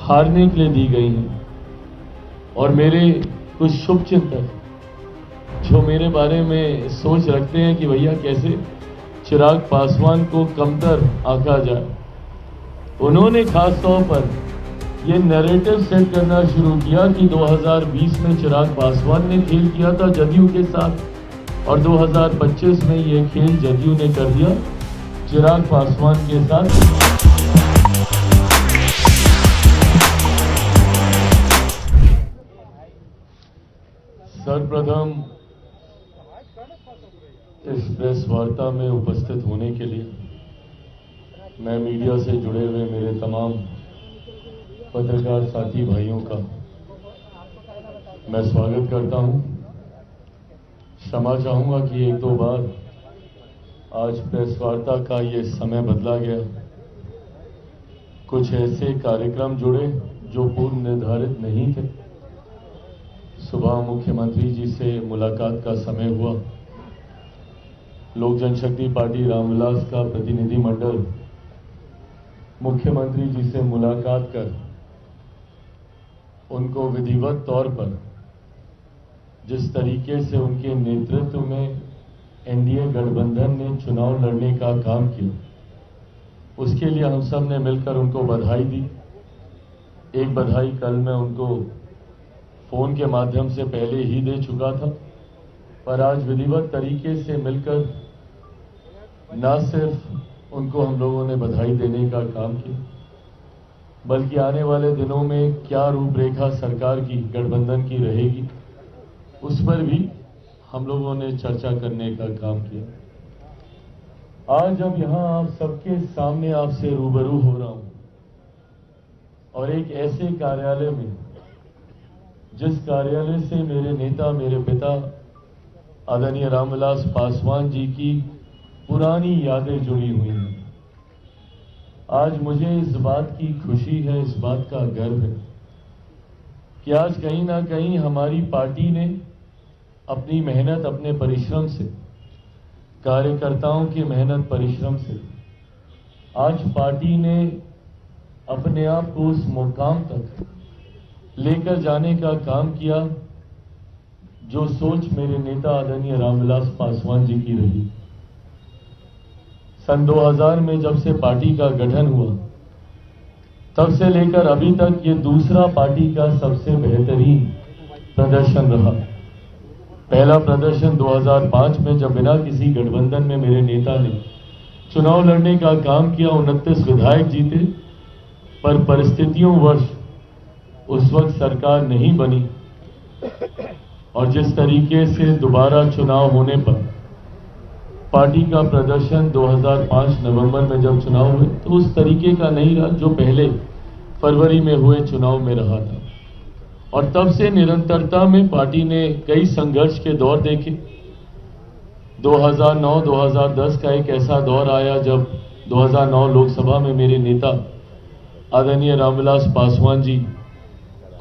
हारने के लिए दी गई हैं। और मेरे कुछ शुभचिंतक जो मेरे बारे में सोच रखते हैं कि भैया कैसे चिराग पासवान को कमतर आंका जाए, उन्होंने खास तौर पर ये नैरेटिव सेट करना शुरू किया कि 2020 में चिराग पासवान ने खेल किया था जदयू के साथ और 2025 में ये खेल जदयू ने कर दिया चिराग पासवान के साथ। सर्वप्रथम इस प्रेस वार्ता में उपस्थित होने के लिए मैं मीडिया से जुड़े हुए मेरे तमाम पत्रकार साथी भाइयों का मैं स्वागत करता हूं। क्षमा चाहूंगा कि एक दो बार आज प्रेस वार्ता का ये समय बदला गया। कुछ ऐसे कार्यक्रम जुड़े जो पूर्व निर्धारित नहीं थे। सुबह मुख्यमंत्री जी से मुलाकात का समय हुआ। लोक जनशक्ति पार्टी रामविलास का प्रतिनिधिमंडल मुख्यमंत्री जी से मुलाकात कर उनको विधिवत तौर पर जिस तरीके से उनके नेतृत्व में एनडीए गठबंधन ने चुनाव लड़ने का काम किया, उसके लिए हम सब ने मिलकर उनको बधाई दी। एक बधाई कल मैं उनको फोन के माध्यम से पहले ही दे चुका था, पर आज विधिवत तरीके से मिलकर न सिर्फ उनको हम लोगों ने बधाई देने का काम किया, बल्कि आने वाले दिनों में क्या रूपरेखा सरकार की गठबंधन की रहेगी उस पर भी हम लोगों ने चर्चा करने का काम किया। आज जब यहां आप सबके सामने आपसे रूबरू हो रहा हूं और एक ऐसे कार्यालय में जिस कार्यालय से मेरे नेता मेरे पिता आदरणीय रामविलास पासवान जी की पुरानी यादें जुड़ी हुई हैं, आज मुझे इस बात की खुशी है, इस बात का गर्व है कि आज कहीं ना कहीं हमारी पार्टी ने अपनी मेहनत, अपने परिश्रम से, कार्यकर्ताओं की मेहनत परिश्रम से आज पार्टी ने अपने आप को उस मुकाम तक लेकर जाने का काम किया जो सोच मेरे नेता आदरणीय रामविलास पासवान जी की रही। सन 2000 में जब से पार्टी का गठन हुआ तब से लेकर अभी तक ये दूसरा पार्टी का सबसे बेहतरीन प्रदर्शन रहा। पहला प्रदर्शन 2005 में जब बिना किसी गठबंधन में मेरे नेता ने चुनाव लड़ने का काम किया, 29 विधायक जीते, पर परिस्थितियों वर्ष उस वक्त सरकार नहीं बनी और जिस तरीके से दोबारा चुनाव होने पर पार्टी का प्रदर्शन 2005 नवंबर में जब चुनाव हुए तो उस तरीके का नहीं रहा जो पहले फरवरी में हुए चुनाव में रहा था। और तब से निरंतरता में पार्टी ने कई संघर्ष के दौर देखे। 2009-2010 का एक ऐसा दौर आया जब 2009 लोकसभा में मेरे नेता आदरणीय रामविलास पासवान जी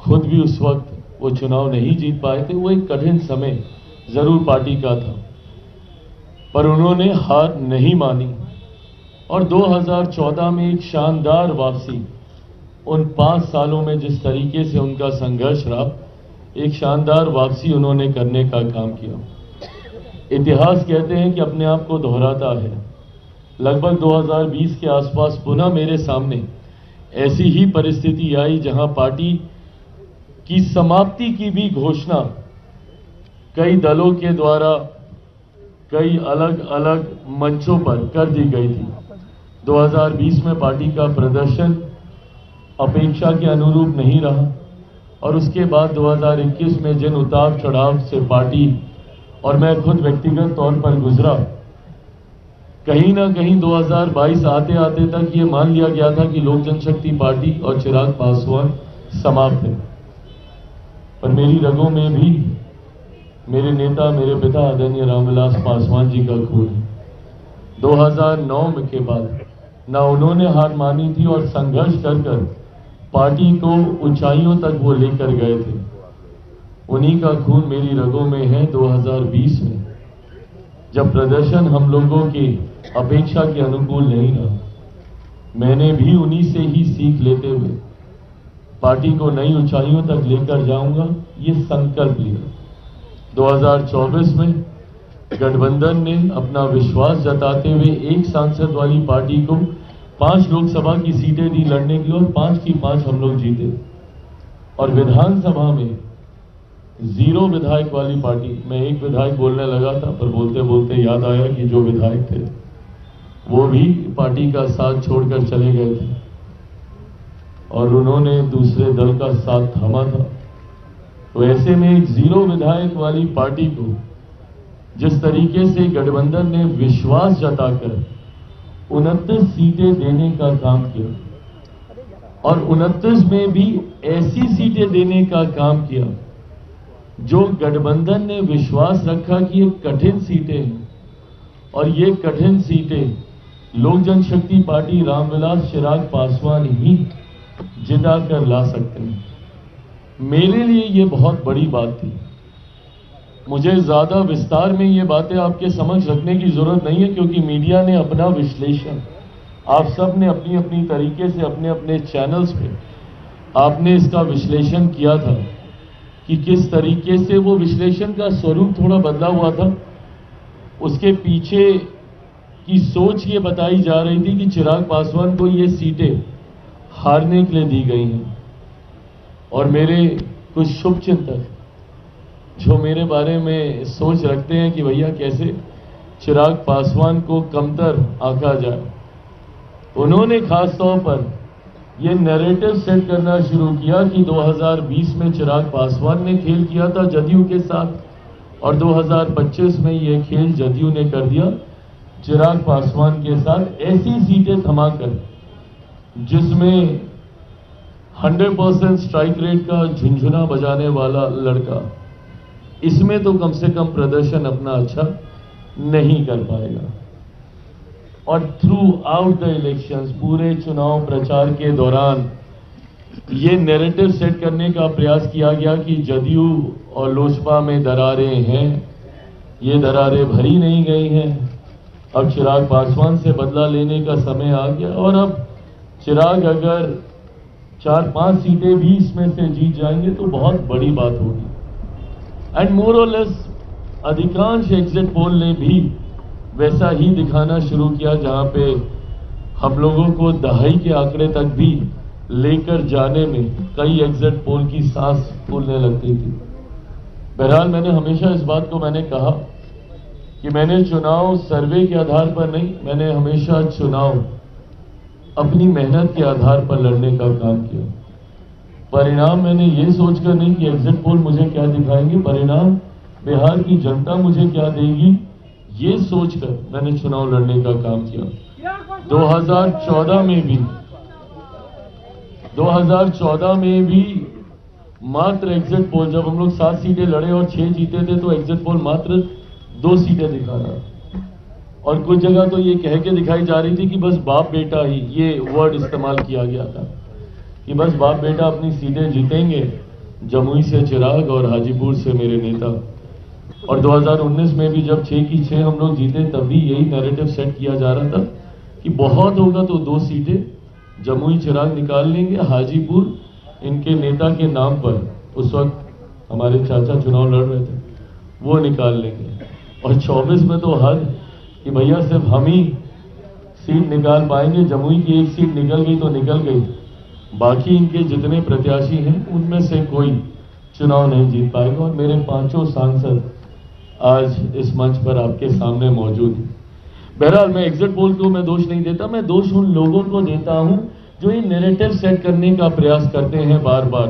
खुद भी उस वक्त वो चुनाव नहीं जीत पाए थे। वो एक कठिन समय जरूर पार्टी का था, पर उन्होंने हार नहीं मानी और 2014 में एक शानदार वापसी, उन 5 सालों में जिस तरीके से उनका संघर्ष रहा, एक शानदार वापसी उन्होंने करने का काम किया। इतिहास कहते हैं कि अपने आप को दोहराता है। लगभग 2020 के आसपास पुनः मेरे सामने ऐसी ही परिस्थिति आई जहां पार्टी की समाप्ति की भी घोषणा कई दलों के द्वारा कई अलग अलग मंचों पर कर दी गई थी। 2020 में पार्टी का प्रदर्शन अपेक्षा के अनुरूप नहीं रहा और उसके बाद 2021 में जिन उतार चढ़ाव से पार्टी और मैं खुद व्यक्तिगत तौर पर गुजरा, कहीं ना कहीं 2022 आते आते तक ये मान लिया गया था कि लोक जनशक्ति पार्टी और चिराग पासवान समाप्त है, पर मेरी रगों में भी मेरे नेता मेरे पिता आदरणीय रामविलास पासवान जी का खून है। 2009 के बाद ना उन्होंने हार मानी थी और संघर्ष कर पार्टी को ऊंचाइयों तक वो लेकर गए थे। उन्हीं का खून मेरी रगों में है। 2020 में जब प्रदर्शन हम लोगों की अपेक्षा के अनुकूल नहीं रहा, मैंने भी उन्हीं से ही सीख लेते हुए पार्टी को नई ऊंचाइयों तक लेकर जाऊंगा, ये संकल्प लिया। 2024 में गठबंधन ने अपना विश्वास जताते हुए एक सांसद वाली पार्टी को 5 लोकसभा की सीटें दी लड़ने के लिए और 5 की 5 हम लोग जीते। और विधानसभा में 0 विधायक वाली पार्टी, मैं एक विधायक बोलने लगा था पर बोलते बोलते याद आया कि जो विधायक थे वो भी पार्टी का साथ छोड़कर चले गए थे और उन्होंने दूसरे दल का साथ थामा था। तो ऐसे में एक 0 विधायक वाली पार्टी को जिस तरीके से गठबंधन ने विश्वास जताकर 29 सीटें देने का काम किया और 29 में भी ऐसी सीटें देने का काम किया जो गठबंधन ने विश्वास रखा कि ये कठिन सीटें हैं और ये कठिन सीटें लोक जनशक्ति पार्टी रामविलास चिराग पासवान ही जिता कर ला सकते हैं। मेरे लिए ये बहुत बड़ी बात थी। मुझे ज्यादा विस्तार में ये बातें आपके समक्ष रखने की जरूरत नहीं है क्योंकि मीडिया ने अपना विश्लेषण, आप सब ने अपनी अपनी तरीके से अपने अपने चैनल्स पे आपने इसका विश्लेषण किया था कि किस तरीके से वो विश्लेषण का स्वरूप थोड़ा बदला हुआ था। उसके पीछे की सोच ये बताई जा रही थी कि चिराग पासवान को ये सीटें हारने के लिए दी गई हैं और मेरे कुछ शुभचिंतक जो मेरे बारे में सोच रखते हैं कि भैया कैसे चिराग पासवान को कमतर आंका जाए, उन्होंने खास तौर पर यह नैरेटिव सेट करना शुरू किया कि 2020 में चिराग पासवान ने खेल किया था जदयू के साथ और 2025 में यह खेल जदयू ने कर दिया चिराग पासवान के साथ, ऐसी सीटें थमाकर जिसमें 100% स्ट्राइक रेट का झुंझुना बजाने वाला लड़का इसमें तो कम से कम प्रदर्शन अपना अच्छा नहीं कर पाएगा। और थ्रू आउट द इलेक्शंस, पूरे चुनाव प्रचार के दौरान ये नैरेटिव सेट करने का प्रयास किया गया कि जदयू और लोजपा में दरारें हैं, ये दरारें भरी नहीं गई हैं, अब चिराग पासवान से बदला लेने का समय आ गया और अब चिराग अगर 4-5 सीटें भी इसमें से जीत जाएंगे तो बहुत बड़ी बात होगी। एंड मोर और लेस अधिकांश एग्जिट पोल ने भी वैसा ही दिखाना शुरू किया जहां पे हम लोगों को दहाई के आंकड़े तक भी लेकर जाने में कई एग्जिट पोल की सांस फूलने लगती थी। बहरहाल मैंने हमेशा इस बात को मैंने कहा कि मैंने चुनाव सर्वे के आधार पर नहीं, मैंने हमेशा चुनाव अपनी मेहनत के आधार पर लड़ने का काम किया। परिणाम मैंने ये सोचकर नहीं कि एग्जिट पोल मुझे क्या दिखाएंगे, परिणाम बिहार की जनता मुझे क्या देगी, ये सोचकर मैंने चुनाव लड़ने का काम किया। 2014 में भी मात्र एग्जिट पोल, जब हम लोग 7 सीटें लड़े और 6 जीते थे तो एग्जिट पोल मात्र 2 सीटें दिखा रहा और कुछ जगह तो ये कह के दिखाई जा रही थी कि बस बाप बेटा ही, ये वर्ड इस्तेमाल किया गया था कि बस बाप बेटा अपनी सीटें जीतेंगे, जमुई से चिराग और हाजीपुर से मेरे नेता। और 2019 में भी जब 6 की 6 हम लोग जीते तब भी यही नैरेटिव सेट किया जा रहा था कि बहुत होगा तो 2 सीटें जमुई चिराग निकाल लेंगे, हाजीपुर इनके नेता के नाम पर उस वक्त हमारे चाचा चुनाव लड़ रहे थे वो निकाल लेंगे। और 24 में तो हद कि भैया सिर्फ हम ही सीट निकाल पाएंगे, जमुई की 1 सीट निकल गई तो निकल गई, बाकी इनके जितने प्रत्याशी हैं उनमें से कोई चुनाव नहीं जीत पाएगा। और मेरे 5 सांसद आज इस मंच पर आपके सामने मौजूद हैं। बहरहाल मैं एग्जिट पोल को मैं दोष नहीं देता, मैं दोष उन लोगों को देता हूं जो ये नैरेटिव सेट करने का प्रयास करते हैं बार बार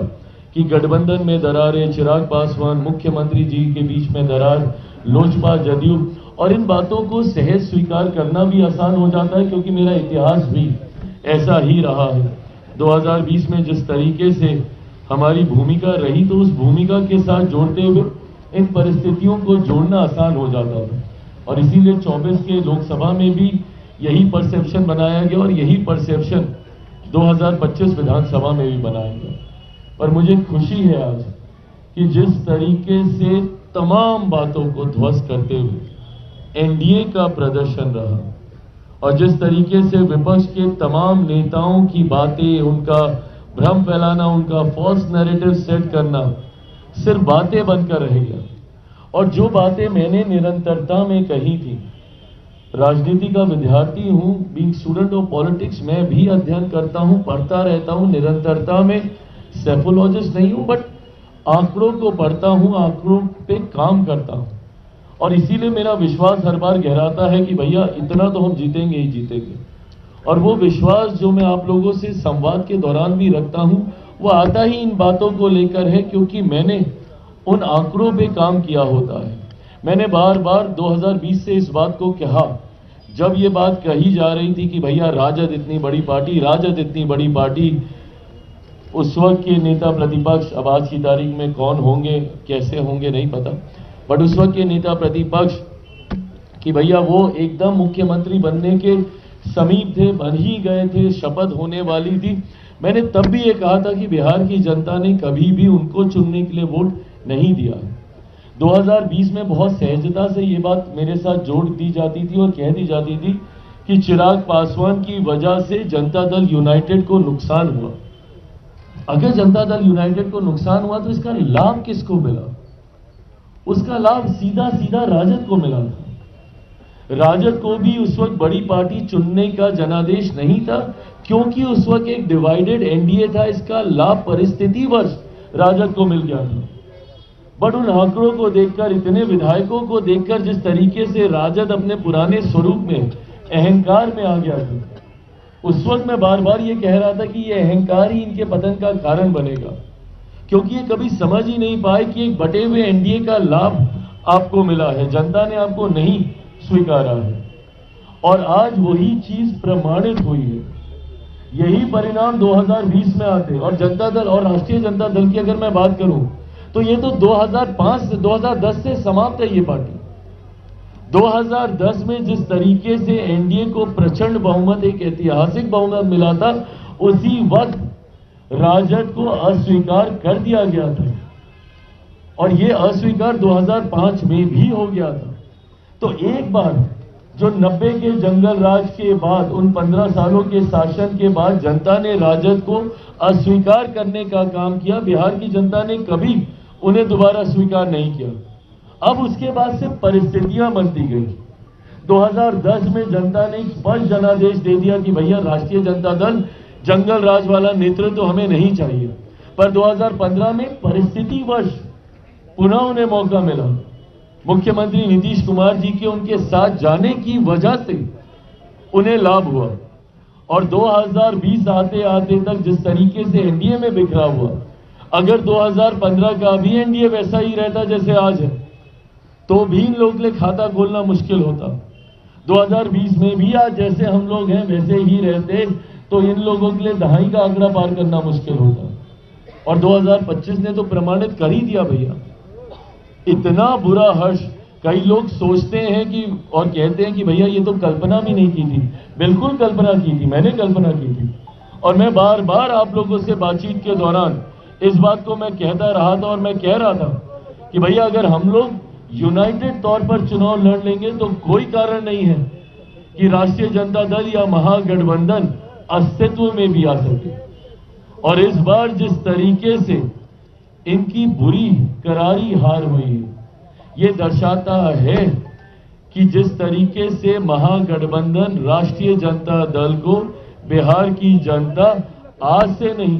कि गठबंधन में दरारें, चिराग पासवान मुख्यमंत्री जी के बीच में दरार, लोजपा जदयू, और इन बातों को सहज स्वीकार करना भी आसान हो जाता है क्योंकि मेरा इतिहास भी ऐसा ही रहा है। 2020 में जिस तरीके से हमारी भूमिका रही तो उस भूमिका के साथ जोड़ते हुए इन परिस्थितियों को जोड़ना आसान हो जाता था और इसीलिए 24 के लोकसभा में भी यही परसेप्शन बनाया गया और यही परसेप्शन 2025 विधानसभा में भी बनाया गया। पर मुझे खुशी है आज कि जिस तरीके से तमाम बातों को ध्वस्त करते हुए एनडीए का प्रदर्शन रहा और जिस तरीके से विपक्ष के तमाम नेताओं की बातें, उनका भ्रम फैलाना, उनका फॉल्स नैरेटिव सेट करना सिर्फ बातें बनकर रह गया। और जो बातें मैंने निरंतरता में कही थी, राजनीति का विद्यार्थी हूं, बीइंग स्टूडेंट ऑफ पॉलिटिक्स, मैं भी अध्ययन करता हूं, पढ़ता रहता हूं निरंतरता में, सेफोलॉजिस्ट नहीं हूं, बट आंकड़ों को पढ़ता हूं, आंकड़ों पे काम करता हूं। और इसीलिए मेरा विश्वास हर बार गहराता है कि भैया इतना तो हम जीतेंगे ही जीतेंगे। और वो विश्वास जो मैं आप लोगों से संवाद के दौरान भी रखता हूं, वो आता ही इन बातों को लेकर है, क्योंकि मैंने उन आंकड़ों पे काम किया होता है। मैंने बार बार 2020 से इस बात को कहा, जब ये बात कही जा रही थी कि भैया राजद इतनी बड़ी पार्टी, राजद इतनी बड़ी पार्टी, उस वक्त के नेता प्रतिपक्ष, अब आज की तारीख में कौन होंगे कैसे होंगे नहीं पता, बट उस वक्त के नेता प्रतिपक्ष कि भैया वो एकदम मुख्यमंत्री बनने के समीप थे, बन ही गए थे, शपथ होने वाली थी। मैंने तब भी ये कहा था कि बिहार की जनता ने कभी भी उनको चुनने के लिए वोट नहीं दिया। 2020 में बहुत सहजता से ये बात मेरे साथ जोड़ दी जाती थी और कह दी जाती थी कि चिराग पासवान की वजह से जनता दल यूनाइटेड को नुकसान हुआ। अगर जनता दल यूनाइटेड को नुकसान हुआ तो इसका लाभ किसको मिला? उसका लाभ सीधा सीधा राजद को मिला था। राजद को भी उस वक्त बड़ी पार्टी चुनने का जनादेश नहीं था, क्योंकि उस वक्त एक डिवाइडेड एनडीए था। इसका लाभ परिस्थितिवश राजद को मिल गया था। बट उन आंकड़ों को देखकर, इतने विधायकों को देखकर, जिस तरीके से राजद अपने पुराने स्वरूप में, अहंकार में आ गया था, उस वक्त मैं बार बार ये कह रहा था कि ये अहंकार ही इनके पतन का कारण बनेगा, क्योंकि ये कभी समझ ही नहीं पाए कि एक बटे हुए एनडीए का लाभ आपको मिला है, जनता ने आपको नहीं स्वीकारा है। और आज वही चीज प्रमाणित हुई है। यही परिणाम 2020 में आते, और जनता दल और राष्ट्रीय जनता दल की अगर मैं बात करूं तो ये तो 2005 से 2010 से समाप्त है ये पार्टी। 2010 में जिस तरीके से एनडीए को प्रचंड बहुमत, एक ऐतिहासिक बहुमत मिला था, उसी वक्त राजद को अस्वीकार कर दिया गया था। और ये अस्वीकार 2005 में भी हो गया था। तो एक बार जो 90 के जंगल राज के बाद, उन 15 सालों के शासन के बाद जनता ने राजद को अस्वीकार करने का काम किया, बिहार की जनता ने कभी उन्हें दोबारा स्वीकार नहीं किया। अब उसके बाद से परिस्थितियां बनती गई। 2010 में जनता ने स्पष्ट जनादेश दे दिया कि भैया राष्ट्रीय जनता दल जंगल राज वाला नेतृत्व तो हमें नहीं चाहिए। पर 2015 में परिस्थितिवश पुनः उन्हें मौका मिला। मुख्यमंत्री नीतीश कुमार जी के उनके साथ जाने की वजह से उन्हें लाभ हुआ। और 2020 आते आते तक जिस तरीके से एनडीए में बिखरा हुआ, अगर 2015 का भी एनडीए वैसा ही रहता जैसे आज है, तो भी इन लोगों के लिए खाता खोलना मुश्किल होता। 2020 में भी आज जैसे हम लोग हैं वैसे ही रहते, तो इन लोगों के लिए दहाई का आंकड़ा पार करना मुश्किल होता। और 2025 ने तो प्रमाणित कर ही दिया भैया। इतना बुरा हर्ष, कई लोग सोचते हैं कि और कहते हैं कि भैया ये तो कल्पना भी नहीं की थी। बिल्कुल कल्पना की थी, मैंने कल्पना की थी। और मैं बार बार आप लोगों से बातचीत के दौरान इस बात को मैं कहता रहा था, और मैं कह रहा था कि भैया अगर हम लोग यूनाइटेड तौर पर चुनाव लड़ लेंगे तो कोई कारण नहीं है कि राष्ट्रीय जनता दल या महागठबंधन अस्तित्व में भी आ सके। और इस बार जिस तरीके से इनकी बुरी करारी हार हुई है, ये दर्शाता है कि जिस तरीके से महागठबंधन राष्ट्रीय जनता दल को बिहार की जनता आज से नहीं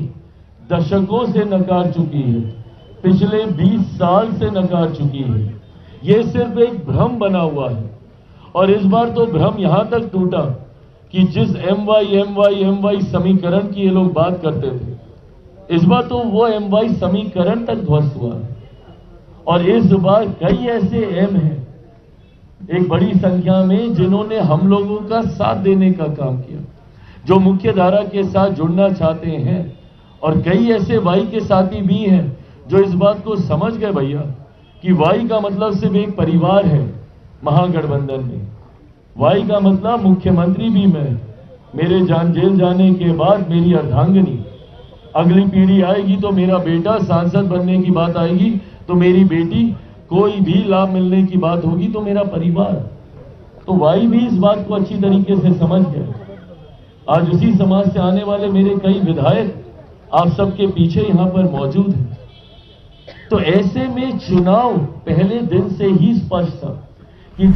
दशकों से नकार चुकी है, पिछले 20 साल से नकार चुकी है। ये सिर्फ एक भ्रम बना हुआ है। और इस बार तो भ्रम यहां तक टूटा कि जिस एमवाई समीकरण की ये लोग बात करते थे, इस बार तो वो एमवाई समीकरण तक ध्वस्त हुआ है। और इस बार कई ऐसे एम हैं एक बड़ी संख्या में जिन्होंने हम लोगों का साथ देने का काम किया, जो मुख्य धारा के साथ जुड़ना चाहते हैं। और कई ऐसे वाई के साथी भी हैं जो इस बात को समझ गए भैया कि वाई का मतलब सिर्फ एक परिवार है महागठबंधन में। वाई का मतलब मुख्यमंत्री भी मैं, मेरे जेल जाने के बाद मेरी अर्धांगिनी, अगली पीढ़ी आएगी तो मेरा बेटा सांसद बनने की बात आएगी तो मेरी बेटी, कोई भी लाभ मिलने की बात होगी तो मेरा परिवार। तो वाई भी इस बात को अच्छी तरीके से समझ गए। आज उसी समाज से आने वाले मेरे कई विधायक आप सबके पीछे यहां पर मौजूद है। तो ऐसे में चुनाव पहले दिन से ही स्पष्ट था कि